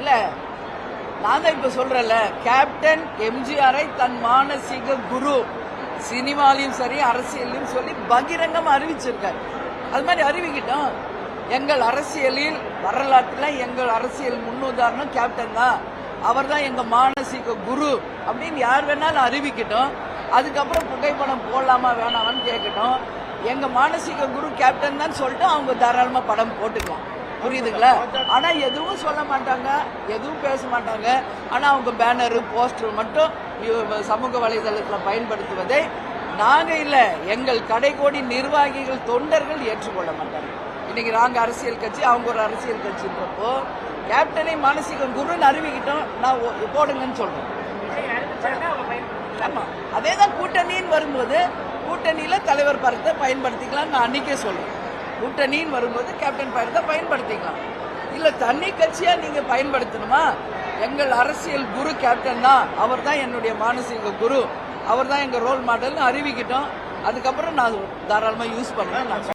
இல்ல நான் தான் இப்ப சொல்றேன்ல, கேப்டன் எம்ஜிஆரை தன் மானசீக குரு சினிமாலையும் சரி அரசியலையும் சொல்லி பகிரங்கம் அறிவிச்சிருக்காரு. அது மாதிரி அறிவிக்கிட்டோம். எங்கள் அரசியலில் வரலாற்றில் எங்கள் அரசியல் முன்னுதாரணம் கேப்டன் தான், அவர் தான் எங்க மானசீக குரு அப்படின்னு யார் வேணாலும் அறிவிக்கட்டும். அதுக்கப்புறம் புகைப்படம் போடலாமா வேணாமான்னு கேட்கட்டும். எங்க மானசீக குரு கேப்டன் தான் சொல்லிட்டு அவங்க தாராளமா படம் போட்டுக்கலாம். புரியுதுங்களா? ஆனா எதுவும் சொல்ல மாட்டாங்க, எதுவும் பேச மாட்டாங்க. ஆனா அவங்க பேனரு போஸ்டர் மட்டும் சமூக வலைதளத்தில் பயன்படுத்துவதை நாங்க இல்ல, எங்கள் கடைகோடி நிர்வாகிகள் தொண்டர்கள் ஏற்றுக்கொள்ள மாட்டாங்க. இன்னைக்கு நாங்க அரசியல் கட்சி, அவங்க ஒரு அரசியல் கட்சின்றப்போ கேப்டனை மானசீக குருன்னு அறிவிக்கிட்டோம், நான் போடுங்கன்னு சொல்றேன். ஆமா, அதேதான் கூட்டணின்னு வரும்போது கூட்டணியில தலைவர் படத்தை பயன்படுத்திக்கலாம். நான் அன்னைக்கே சொல்றேன், கூட்டணின்னு வரும்போது கேப்டன் படத்தை பயன்படுத்திக்கலாம். இல்ல தனி கட்சியா நீங்க பயன்படுத்தணுமா? எங்கள் அரசியல் குரு கேப்டன் தான், அவர் தான் என்னுடைய மானசீக குரு, அவர் தான் எங்க ரோல் மாடல்னு அறிவிக்கிட்டோம். அதுக்கப்புறம் நான் தாராளமா யூஸ் பண்ணுவேன்.